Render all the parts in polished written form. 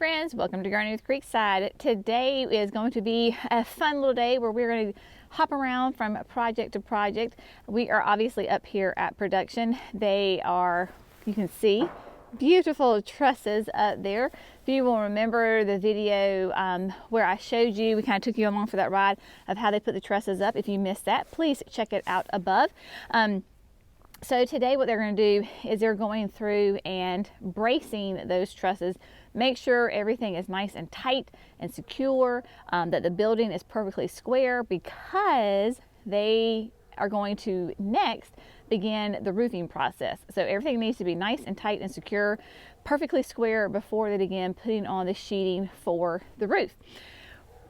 friends, welcome to Gardening with Creekside. Today is going to be a fun little day where we're going to hop around from project to project. We are obviously up here at production. They are, you can see, beautiful trusses up there. If you will remember the video where I showed you, we kind of took you along for that ride of how they put the trusses up. If you missed that, please check it out above. So today what they're going to do is they're going through and bracing those trusses, make sure everything is nice and tight and secure, that the building is perfectly square, because they are going to next begin the roofing process. So everything needs to be nice and tight and secure, perfectly square before they begin putting on the sheeting for the roof.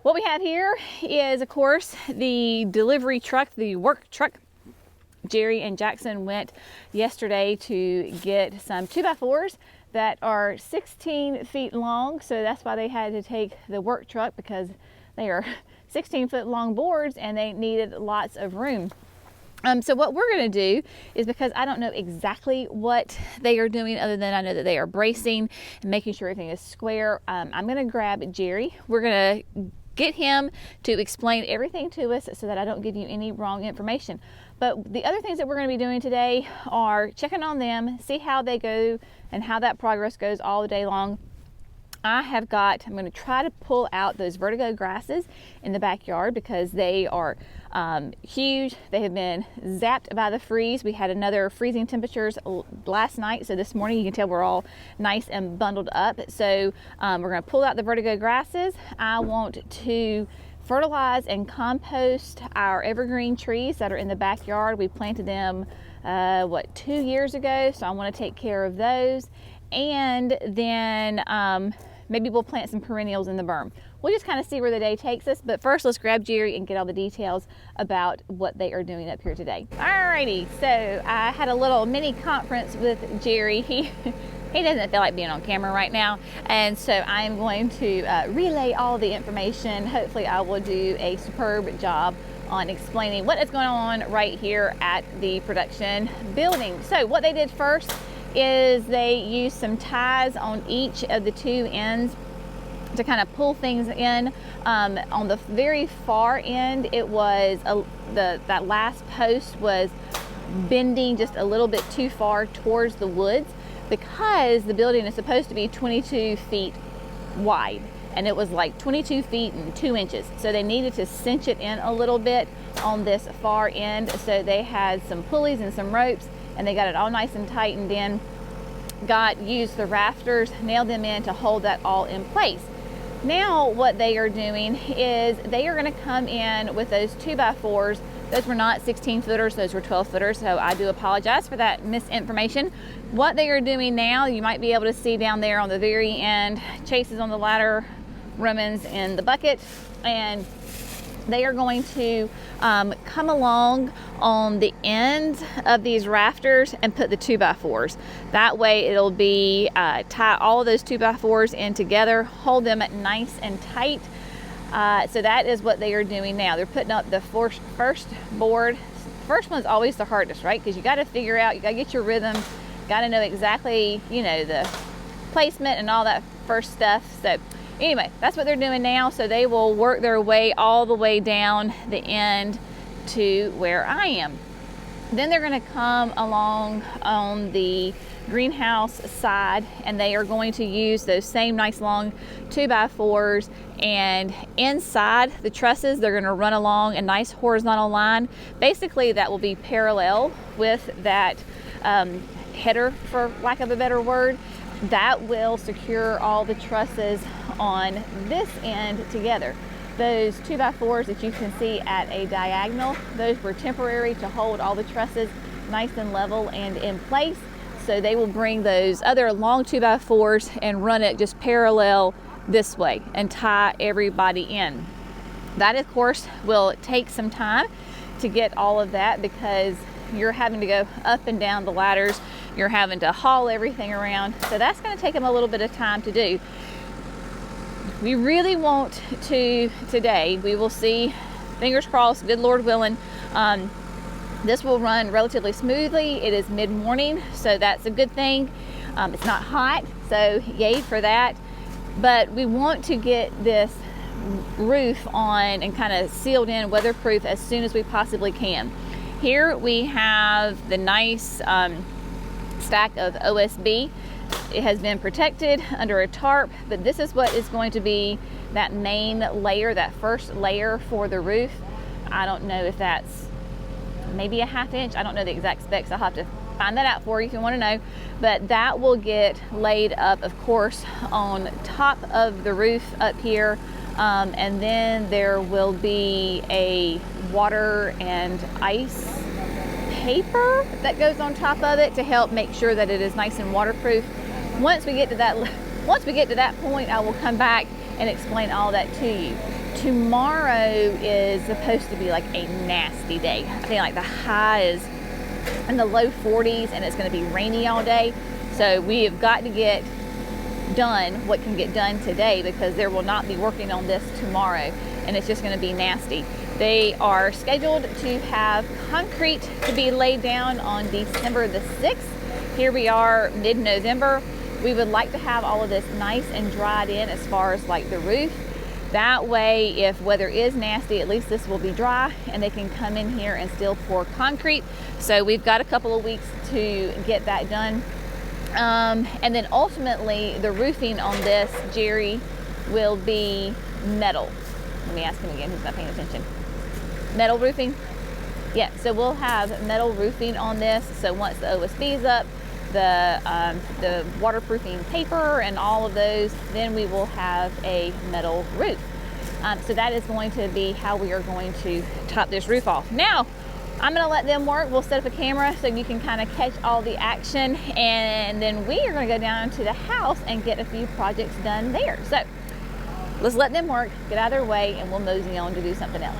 What we have here is, of course, the delivery truck, the work truck. Jerry and Jackson went yesterday to get some 2x4s that are 16 feet long. So that's why they had to take the work truck, because they are 16-foot long boards and they needed lots of room. So what we're going to do is, because I don't know exactly what they are doing other than I know that they are bracing and making sure everything is square, I'm going to grab Jerry. We're going to get him to explain everything to us so that I don't give you any wrong information. But the other things that we're going to be doing today are checking on them, see how they go and how that progress goes all the day long. I'm going to try to pull out those vertigo grasses in the backyard because they are huge. They have been zapped by the freeze. We had another freezing temperatures last night, so this morning you can tell we're all nice and bundled up. So we're going to pull out the vertigo grasses. I want to fertilize and compost our evergreen trees that are in the backyard. We planted them 2 years ago, so I want to take care of those. And then maybe we'll plant some perennials in the berm. We'll just kind of see where the day takes us. But first, let's grab Jerry and get all the details about what they are doing up here today. Alrighty, so I had a little mini conference with Jerry. He doesn't feel like being on camera right now. And so I'm going to relay all the information. Hopefully I will do a superb job on explaining what is going on right here at the production building. So what they did first is they used some ties on each of the two ends to kind of pull things in. On the very far end, it was that last post was bending just a little bit too far towards the woods, because the building is supposed to be 22 feet wide, and it was like 22 feet and 2 inches. So they needed to cinch it in a little bit on this far end. So they had some pulleys and some ropes, and they got it all nice and tightened in. Used the rafters, nailed them in to hold that all in place. Now what they are doing is they are going to come in with those 2x4s. Those were not 16 footers, those were 12 footers. So I do apologize for that misinformation. What they are doing now, you might be able to see down there on the very end, Chase is on the ladder, Roman's in the bucket, and they are going to come along on the ends of these rafters and put the 2x4s. That way it'll be tie all of those 2x4s in together, hold them nice and tight. So that is what they are doing now. They're putting up the first board. First one's always the hardest, right? Because you got to figure out, you got to get your rhythm, got to know exactly, the placement and all that first stuff. So anyway, that's what they're doing now. So they will work their way all the way down the end to where I am. Then they're going to come along on the greenhouse side, and they are going to use those same nice long 2x4s, and inside the trusses they're going to run along a nice horizontal line. Basically that will be parallel with that header, for lack of a better word. That will secure all the trusses on this end together. Those 2x4s that you can see at a diagonal, those were temporary to hold all the trusses nice and level and in place. So they will bring those other long 2x4s and run it just parallel this way and tie everybody in. That, of course, will take some time to get all of that, because you're having to go up and down the ladders, you're having to haul everything around. So that's going to take them a little bit of time to do. We really want to today, we will see, fingers crossed, good Lord willing, this will run relatively smoothly. It is mid-morning, so that's a good thing. It's not hot, so yay for that. but we want to get this roof on and kind of sealed in, weatherproof, as soon as we possibly can. Here we have the nice stack of OSB. It has been protected under a tarp, but this is what is going to be that main layer, that first layer for the roof. I don't know if that's maybe a 1/2 inch. I don't know the exact specs. I'll have to find that out for you if you want to know. But that will get laid up, of course, on top of the roof up here. And then there will be a water and ice paper that goes on top of it to help make sure that it is nice and waterproof. Once we get to that point, I will come back and explain all that to you. Tomorrow is supposed to be like a nasty day. I think like the high is in the low 40s and it's going to be rainy all day. So we have got to get done what can get done today, because there will not be working on this tomorrow, and it's just going to be nasty. They are scheduled to have concrete to be laid down on December the 6th. Here we are mid-November. We would like to have all of this nice and dried in as far as like the roof. That way, if weather is nasty, at least this will be dry and they can come in here and still pour concrete. So we've got a couple of weeks to get that done. And then ultimately the roofing on this, Jerry, will be metal. Let me ask him again, he's not paying attention. Metal roofing? Yeah, so we'll have metal roofing on this. So once the OSB is up, the waterproofing paper and all of those, then we will have a metal roof. So that is going to be how we are going to top this roof off. Now, I'm gonna let them work. We'll set up a camera so you can kind of catch all the action, and then we are gonna go down to the house and get a few projects done there. So let's let them work, get out of their way, and we'll mosey on to do something else.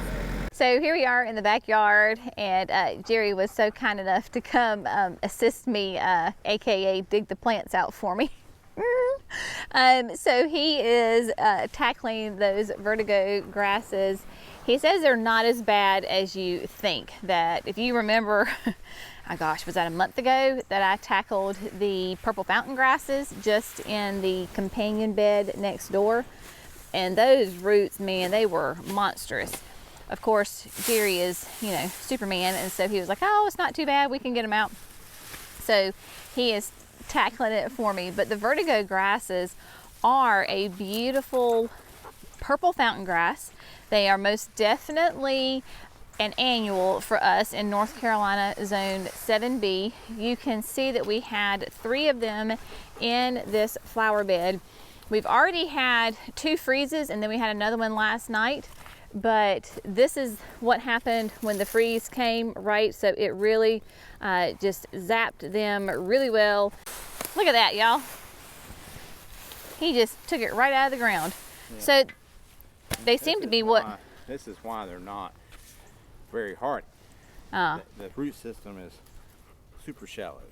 So here we are in the backyard, and Jerry was so kind enough to come assist me, aka dig the plants out for me. So he is tackling those vertigo grasses. He says they're not as bad as you think. That if you remember, oh gosh, was that a month ago that I tackled the purple fountain grasses just in the companion bed next door? And those roots, man, they were monstrous. Of course, Jerry is, you know, Superman, and so he was like, oh, it's not too bad, we can get them out. So he is tackling it for me. But the vertigo grasses are a beautiful purple fountain grass. They are most definitely an annual for us in North Carolina Zone 7B. You can see that we had 3 of them in this flower bed. We've already had 2 freezes, and then we had another one last night. But this is what happened when the freeze came, right? So it really just zapped them really well. Look at that, y'all. He just took it right out of the ground. Yeah. So they seem to be what? This is why they're not very hardy. The root system is super shallow.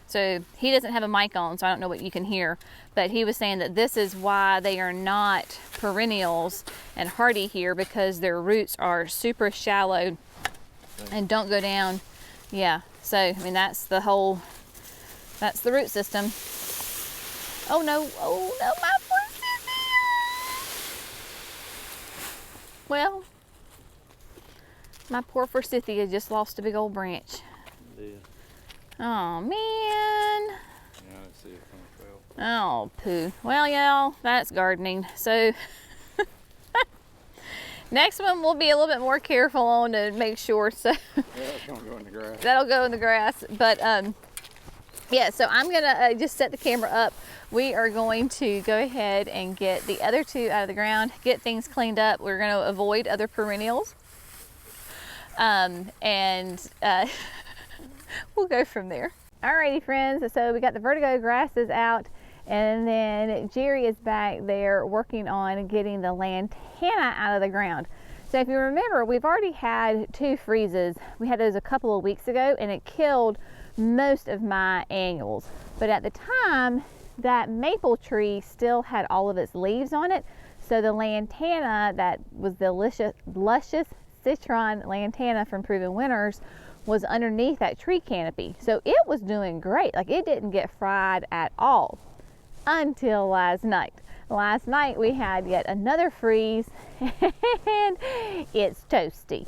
So he doesn't have a mic on, so I don't know what you can hear, but he was saying that this is why they are not perennials and hardy here, because their roots are super shallow and don't go down. Yeah, so I mean that's the root system. Oh no, my poor Cynthia. Well, my poor Forsythia just lost a big old branch. Yeah. Oh man. Yeah, let's see if it fell. Oh poo. Well, y'all, that's gardening. So next one we'll be a little bit more careful on to make sure. So yeah, it's gonna go in the grass. That'll go in the grass. But yeah, so I'm gonna just set the camera up. We are going to go ahead and get the other 2 out of the ground, get things cleaned up. We're gonna avoid other perennials. We'll go from there. Alrighty, friends, so we got the vertigo grasses out, and then Jerry is back there working on getting the lantana out of the ground. So if you remember, we've already had 2 freezes. We had those a couple of weeks ago, and it killed most of my annuals. But at the time, that maple tree still had all of its leaves on it. So the lantana, that was the luscious citron lantana from Proven Winners, was underneath that tree canopy. So it was doing great. Like, it didn't get fried at all until last night. Last night we had yet another freeze and it's toasty.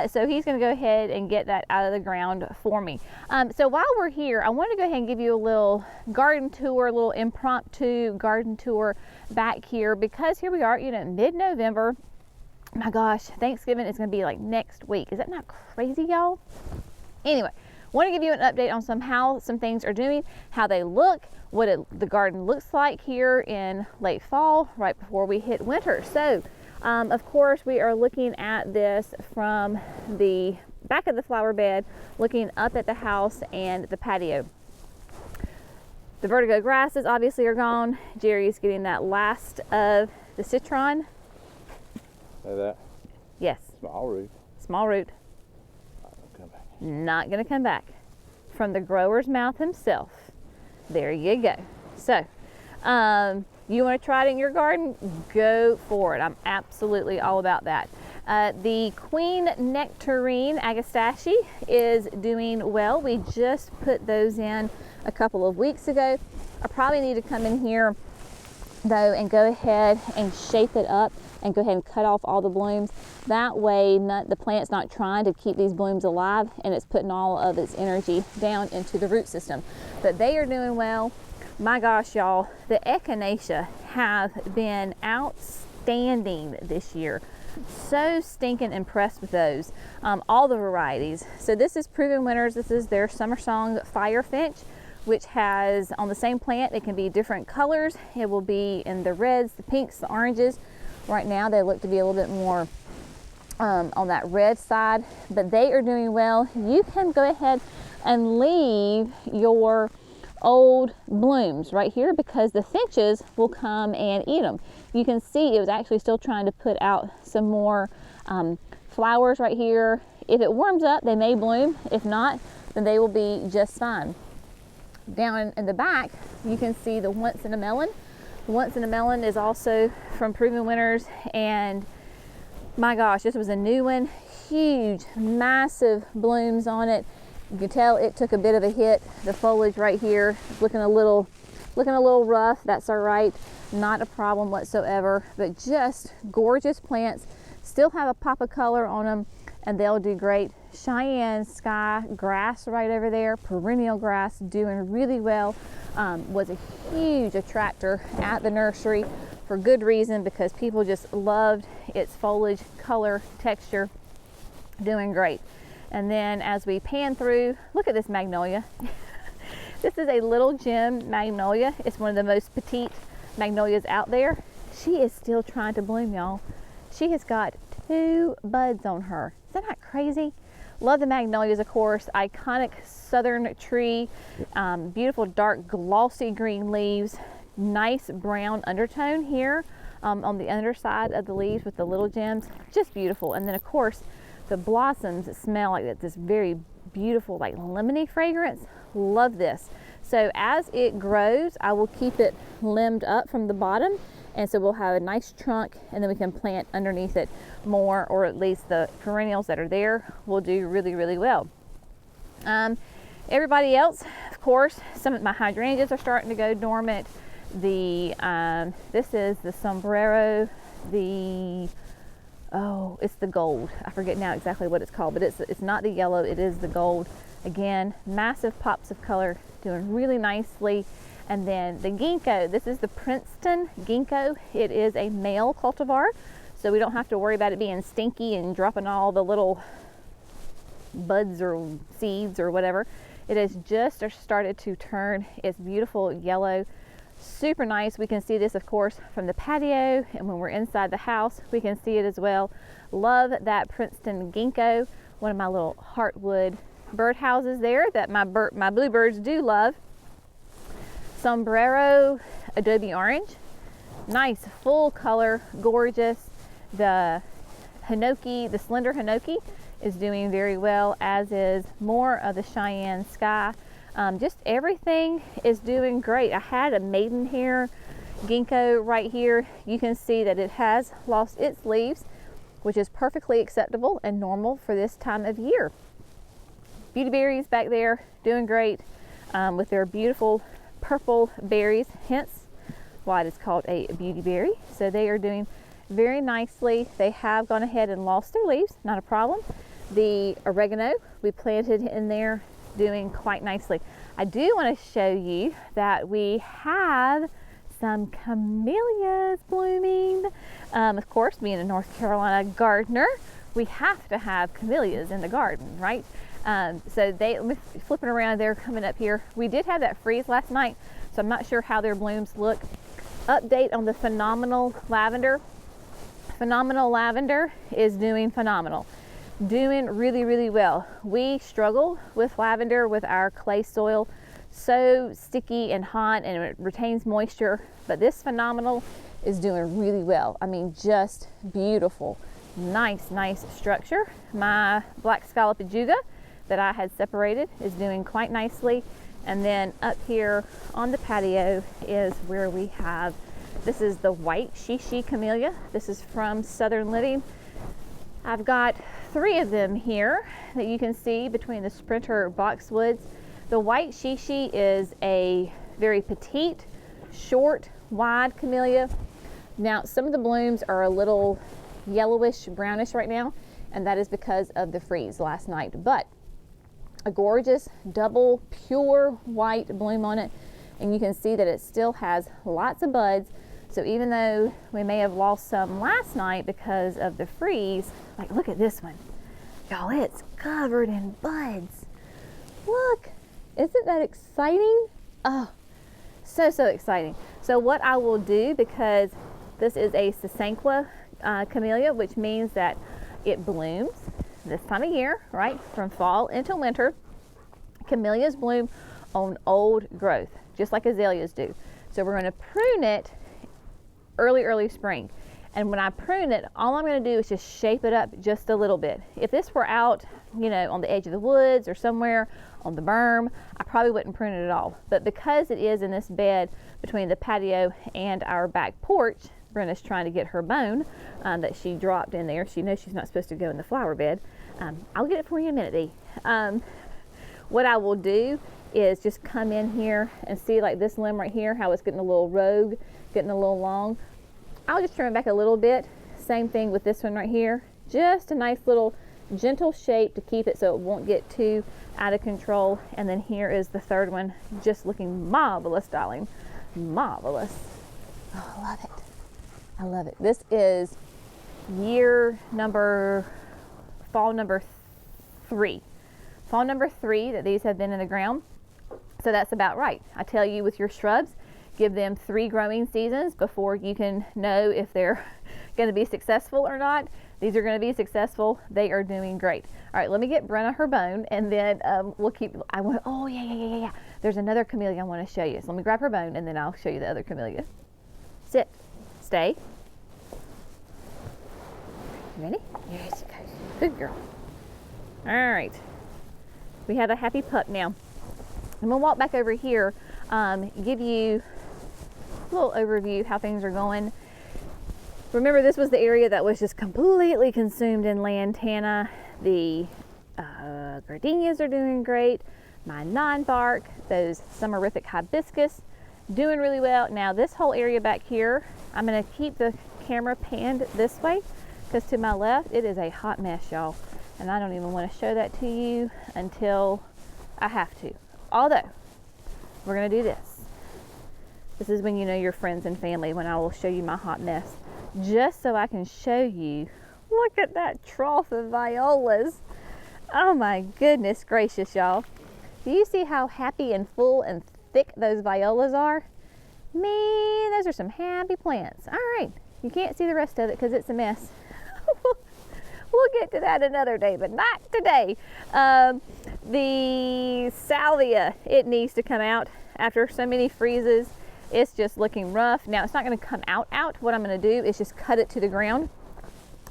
So he's going to go ahead and get that out of the ground for me. So while we're here, I want to go ahead and give you a little garden tour, a little impromptu garden tour back here, because here we are, you know, mid-November. My gosh, Thanksgiving is going to be like next week. Is that not crazy, y'all? Anyway, want to give you an update on how some things are doing, how they look, what the garden looks like here in late fall, right before we hit winter. So, of course, we are looking at this from the back of the flower bed, looking up at the house and the patio. The vertigo grasses obviously are gone. Jerry's getting that last of the citron. Like that? Yes. Small root. Small root. Not going to come back. From the grower's mouth himself. There you go. So, you want to try it in your garden? Go for it. I'm absolutely all about that. The Queen Nectarine Agastache is doing well. We just put those in a couple of weeks ago. I probably need to come in here though and go ahead and shape it up and go ahead and cut off all the blooms. That way the plant's not trying to keep these blooms alive and it's putting all of its energy down into the root system. But they are doing well. My gosh, y'all, the echinacea have been outstanding this year. So stinking impressed with those, all the varieties. So this is Proven Winners. This is their Summer Song Firefinch, which has on the same plant, it can be different colors. It will be in the reds, the pinks, the oranges. Right now they look to be a little bit more on that red side, but they are doing well. You can go ahead and leave your old blooms right here because the finches will come and eat them. You can see it was actually still trying to put out some more flowers right here. If it warms up, they may bloom. If not, then they will be just fine. Down in the back, you can see the Once in a Melon. The Once in a Melon is also from Proven Winners, and my gosh, this was a new one. Huge, massive blooms on it. You can tell it took a bit of a hit. The foliage right here is looking a little rough. That's all right, not a problem whatsoever. But just gorgeous plants. Still have a pop of color on them, and they'll do great. Cheyenne Sky grass right over there, perennial grass, doing really well. Was a huge attractor at the nursery for good reason, because people just loved its foliage, color, texture, doing great. And then as we pan through, look at this magnolia. This is a little gem magnolia. It's one of the most petite magnolias out there. She is still trying to bloom, y'all. She has got 2 buds on her. Is that not crazy? Love the magnolias, of course. Iconic southern tree. Beautiful dark glossy green leaves. Nice brown undertone here on the underside of the leaves with the little gems. Just beautiful. And then of course the blossoms smell like this very beautiful, like lemony fragrance. Love this. So as it grows, I will keep it limbed up from the bottom, and so we'll have a nice trunk, and then we can plant underneath it more, or at least the perennials that are there will do really, really well. Everybody else, of course, some of my hydrangeas are starting to go dormant. This is the sombrero, it's the gold. I forget now exactly what it's called, but it's not the yellow, it is the gold. Again, massive pops of color, doing really nicely. And then the ginkgo, this is the Princeton ginkgo. It is a male cultivar, so we don't have to worry about it being stinky and dropping all the little buds or seeds or whatever. It has just started to turn its beautiful yellow. Super nice. We can see this, of course, from the patio, and when we're inside the house, we can see it as well. Love that Princeton ginkgo, one of my little heartwood birdhouses there that my bluebirds do love. Sombrero adobe orange, nice full color, gorgeous. The hinoki, the slender hinoki, is doing very well, as is more of the Cheyenne Sky. Just everything is doing great. I had a maidenhair ginkgo right here. You can see that it has lost its leaves, which is perfectly acceptable and normal for this time of year. Beautyberries back there doing great with their beautiful purple berries, hence why it is called a beautyberry. So they are doing very nicely. They have gone ahead and lost their leaves, not a problem. The oregano we planted in there, doing quite nicely. I do want to show you that we have some camellias blooming. Of course, being a North Carolina gardener, we have to have camellias in the garden, right? So let me flip it around, they're coming up here. We did have that freeze last night, so I'm not sure how their blooms look. Update on the phenomenal lavender. Phenomenal lavender is doing phenomenal. Doing really, really well. We struggle with lavender with our clay soil. So sticky and hot, and it retains moisture, but this phenomenal is doing really well. I mean, just beautiful. Nice structure. My black scallop ajuga that I had separated is doing quite nicely. And then up here on the patio is where we have, this is the white shishi camellia. This is from Southern Living. I've got 3 of them here that you can see between the sprinter boxwoods. The white shishi is a very petite, short, wide camellia. Now, some of the blooms are a little yellowish, brownish right now, and that is because of the freeze last night. But a gorgeous double pure white bloom on it, and you can see that it still has lots of buds. So even though we may have lost some last night because of the freeze, like look at this one. Y'all, it's covered in buds. Look, isn't that exciting? Oh, so exciting. So what I will do, because this is a Sasanqua camellia, which means that it blooms this time of year, right? From fall into winter. Camellias bloom on old growth, just like azaleas do. So we're going to prune it early spring. And when I prune it, all I'm going to do is just shape it up just a little bit. If this were out, you know, on the edge of the woods or somewhere on the berm, I probably wouldn't prune it at all. But because it is in this bed between the patio and our back porch, Brenna's trying to get her bone that she dropped in there. She knows she's not supposed to go in the flower bed. I'll get it for you in a minute, Dee. What I will do is just come in here and see, like this limb right here, how it's getting a little rogue, getting a little long. I'll just trim it back a little bit. Same thing with this one right here. Just a nice little gentle shape to keep it so it won't get too out of control. And then here is the third one, just looking marvelous, darling. Marvelous. Oh, I love it. I love it. This is fall number 3. Fall number 3 that these have been in the ground. So that's about right. I tell you, with your shrubs, give them 3 growing seasons before you can know if they're going to be successful or not. These are going to be successful. They are doing great. All right, let me get Brenna her bone, and then we'll keep. Oh yeah. There's another camellia I want to show you. So let me grab her bone, and then I'll show you the other camellia. Sit. Stay. Ready? There she goes. Good girl. All right. We have a happy pup now. I'm gonna walk back over here, give you a little overview how things are going. Remember, this was the area that was just completely consumed in lantana. The gardenias are doing great. My non-bark, those summerific hibiscus, doing really well. Now this whole area back here, I'm gonna keep the camera panned this way, because to my left, it is a hot mess, y'all. And I don't even want to show that to you until I have to. Although, we're going to do this. This is when you know your friends and family, when I will show you my hot mess. Just so I can show you, look at that trough of violas. Oh my goodness gracious, y'all. Do you see how happy and full and thick those violas are? Man, those are some happy plants. All right, you can't see the rest of it because it's a mess. We'll get to that another day, but not today. The salvia, it needs to come out after so many freezes. It's just looking rough. Now, it's not going to come out. What I'm going to do is just cut it to the ground.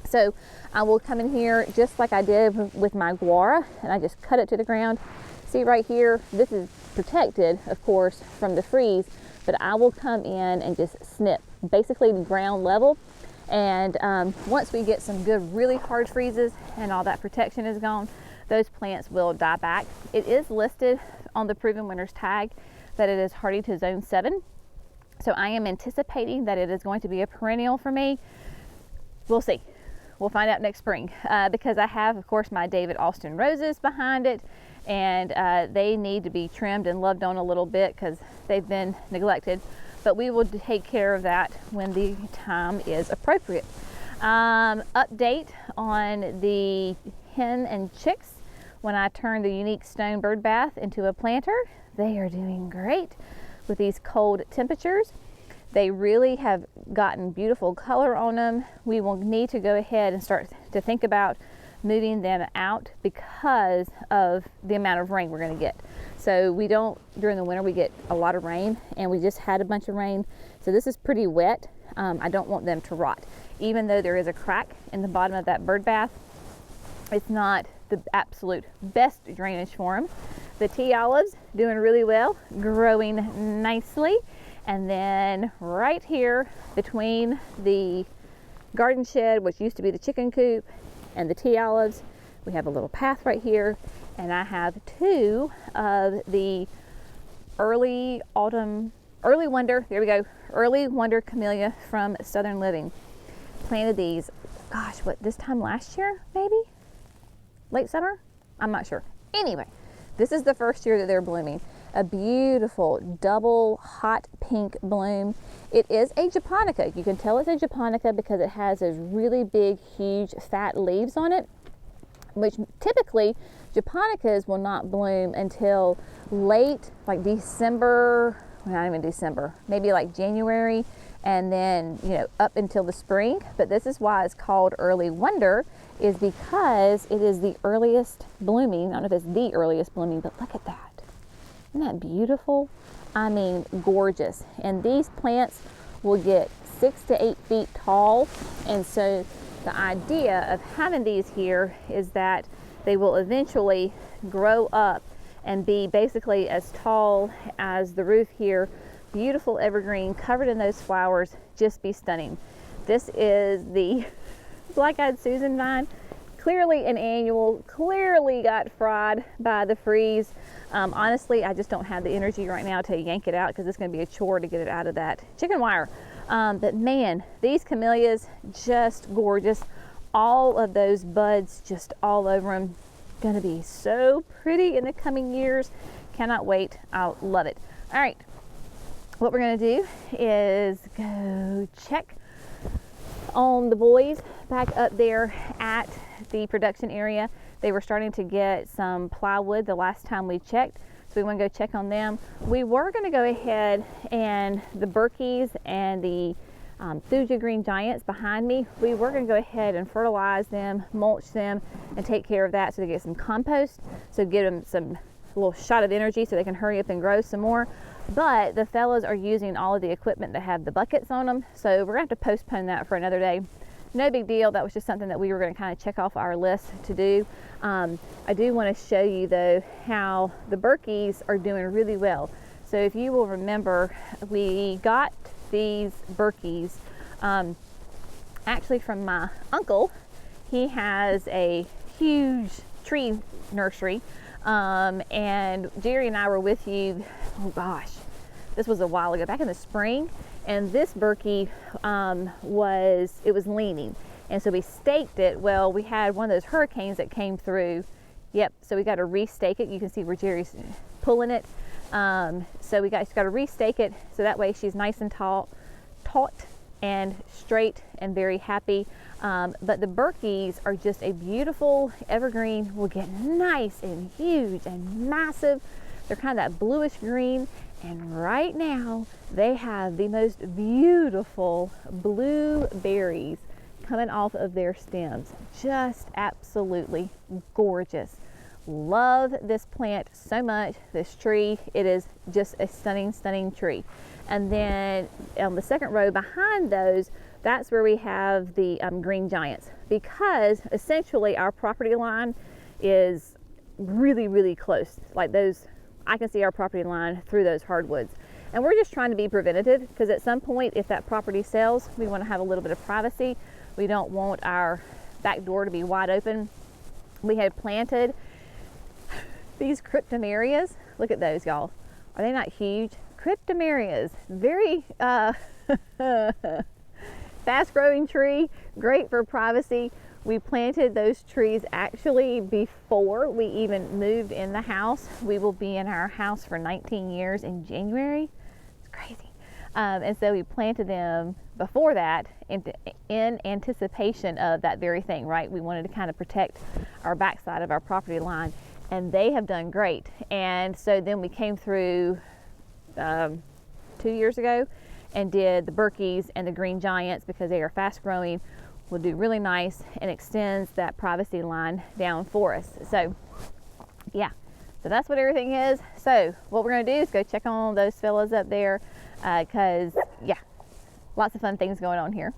So I will come in here just like I did with my guara, and I just cut it to the ground. See right here, this is protected, of course, from the freeze, but I will come in and just snip, basically the ground level. And once we get some good, really hard freezes and all that protection is gone, those plants will die back. It is listed on the Proven Winners tag that it is hardy to zone 7. So I am anticipating that it is going to be a perennial for me. We'll see. We'll find out next spring, because I have, of course, my David Austin roses behind it, and they need to be trimmed and loved on a little bit because they've been neglected. But we will take care of that when the time is appropriate. Update on the hen and chicks. When I turned the unique stone bird bath into a planter, they are doing great with these cold temperatures. They really have gotten beautiful color on them. We will need to go ahead and start to think about moving them out because of the amount of rain we're going to get. So we don't, during the winter we get a lot of rain, and we just had a bunch of rain. So this is pretty wet. I don't want them to rot. Even though there is a crack in the bottom of that bird bath, it's not the absolute best drainage for them. The tea olives doing really well, growing nicely. And then right here between the garden shed, which used to be the chicken coop, and the tea olives, we have a little path right here. And I have two of the early wonder, there we go, early wonder camellia from Southern Living. Planted these, gosh, what, this time last year, maybe? Late summer? I'm not sure. Anyway, this is the first year that they're blooming. A beautiful double hot pink bloom. It is a japonica. You can tell it's a japonica because it has those really big, huge, fat leaves on it, which typically japonicas will not bloom until late, like December, well, not even December, maybe like January, and then, you know, up until the spring. But this is why it's called early wonder, is because it is the earliest blooming. I don't know if it's the earliest blooming, but look at that. Isn't that beautiful? I mean, gorgeous. And these plants will get 6 to 8 feet tall. And so the idea of having these here is that they will eventually grow up and be basically as tall as the roof here. Beautiful evergreen, covered in those flowers, just be stunning. This is the black-eyed Susan vine. Clearly an annual, clearly got fried by the freeze. Honestly, I just don't have the energy right now to yank it out because it's going to be a chore to get it out of that chicken wire. But man, these camellias, just gorgeous. All of those buds just all over them. Going to be so pretty in the coming years. Cannot wait. I'll love it. All right, what we're going to do is go check on the boys back up there at the production area. They were starting to get some plywood the last time we checked, so we want to go check on them. We were going to go ahead, and the Berkeys and the Thuja green giants behind me, we were going to go ahead and fertilize them, mulch them, and take care of that so they get some compost, so give them some little shot of energy so they can hurry up and grow some more. But the fellows are using all of the equipment that have the buckets on them, so we're going to have to postpone that for another day. No big deal. That was just something that we were going to kind of check off our list to do. I do want to show you though how the Berkeys are doing really well. So if you will remember, we got these Berkeys actually from my uncle. He has a huge tree nursery, and Jerry and I were with you, oh gosh, this was a while ago, back in the spring. And this Berkey was leaning, and so we staked it. Well, we had one of those hurricanes that came through. Yep, so we got to restake it. You can see where Jerry's pulling it. So we got to restake it so that way she's nice and taut and straight and very happy. But the Berkeys are just a beautiful evergreen. Will get nice and huge and massive. They're kind of that bluish green. And right now they have the most beautiful blue berries coming off of their stems. Just absolutely gorgeous. Love this plant so much, this tree. It is just a stunning, stunning tree. And then on the second row behind those, that's where we have the green giants, because essentially our property line is really, really close. Like those, I can see our property line through those hardwoods. And we're just trying to be preventative, because at some point, if that property sells, we want to have a little bit of privacy. We don't want our back door to be wide open. We had planted these cryptomerias. Look at those, y'all. Are they not huge? cryptomerias, very fast growing tree, great for privacy. We planted those trees actually before we even moved in the house. We will be in our house for 19 years in January. It's crazy. And so we planted them before that in anticipation of that very thing, right? We wanted to kind of protect our backside of our property line, and they have done great. And so then we came through 2 years ago and did the Berkeys and the Green Giants because they are fast growing, will do really nice and extends that privacy line down for us. So yeah, so that's what everything is. So what we're gonna do is go check on those fellas up there because yeah, lots of fun things going on here.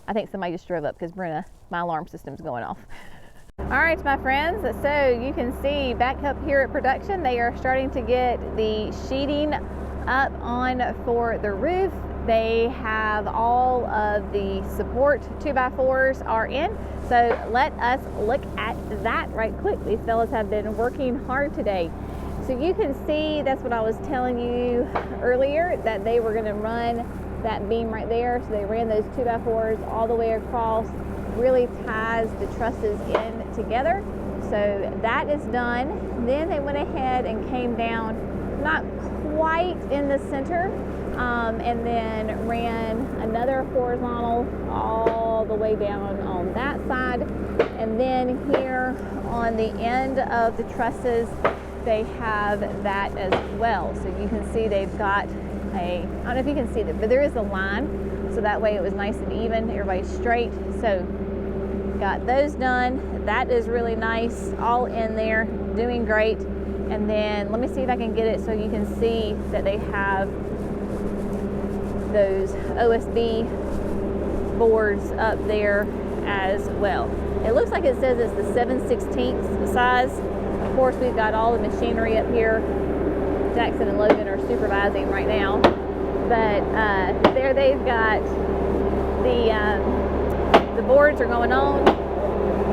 I think somebody just drove up because Brenna, my alarm system's going off. All right, my friends, so you can see back up here at production, they are starting to get the sheeting up on for the roof. They have all of the support 2x4s are in. So let us look at that right quick. These fellas have been working hard today. So you can see, that's what I was telling you earlier, that they were gonna run that beam right there. So they ran those 2x4s all the way across, really ties the trusses in together. So that is done. Then they went ahead and came down, not quite in the center, and then ran another horizontal all the way down on that side. And then here on the end of the trusses, they have that as well. So you can see they've got I don't know if you can see that, but there is a line. So that way it was nice and even, everybody's straight. So got those done. That is really nice, all in there, doing great. And then let me see if I can get it so you can see that they have those OSB boards up there as well. It looks like it says it's the 7/16 size. Of course, we've got all the machinery up here. Jackson and Logan are supervising right now. But there they've got the boards are going on.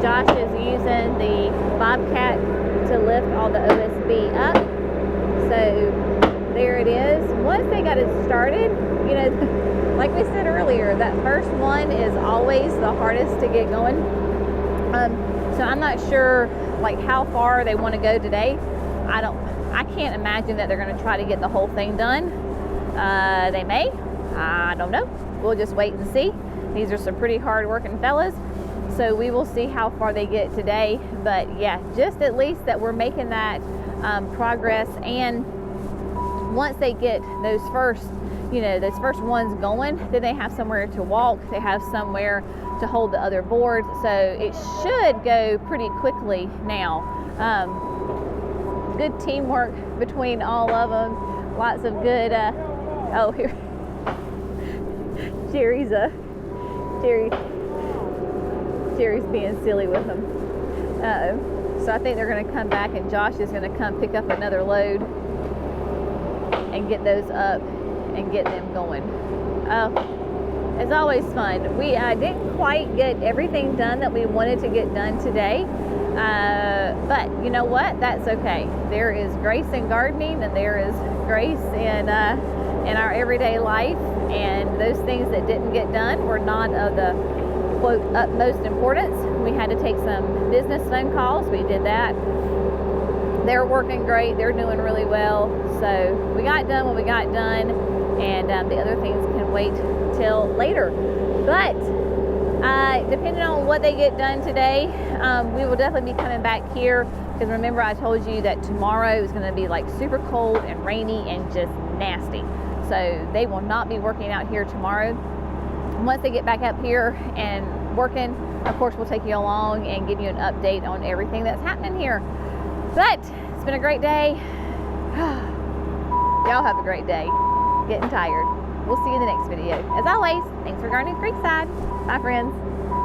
Josh is using the Bobcat to lift all the OSB up. So there it is. Once they got it started, you know, like we said earlier, that first one is always the hardest to get going. So I'm not sure like how far they want to go today. I can't imagine that they're going to try to get the whole thing done. They may. I don't know. We'll just wait and see. These are some pretty hard working fellas. So we will see how far they get today. But yeah, just at least that we're making that progress. And once they get those first ones going, then they have somewhere to walk. They have somewhere to hold the other boards. So it should go pretty quickly now. Good teamwork between all of them. Lots of good, oh, here. Jerry's being silly with them. So I think they're going to come back and Josh is going to come pick up another load and get those up and get them going. It's always fun. We didn't quite get everything done that we wanted to get done today. But you know what? That's okay. There is grace in gardening and there is grace in our everyday life. And those things that didn't get done were not of the quote utmost importance. We had to take some business phone calls. We did that. They're working great. They're doing really well. So we got done what we got done, and the other things can wait till later. But depending on what they get done today, we will definitely be coming back here because remember I told you that tomorrow is going to be like super cold and rainy and just nasty. So they will not be working out here tomorrow. Once they get back up here and working, of course, we'll take you along and give you an update on everything that's happening here. But it's been a great day. Y'all have a great day. Getting tired. We'll see you in the next video. As always, thanks for gardening Creekside. Bye, friends.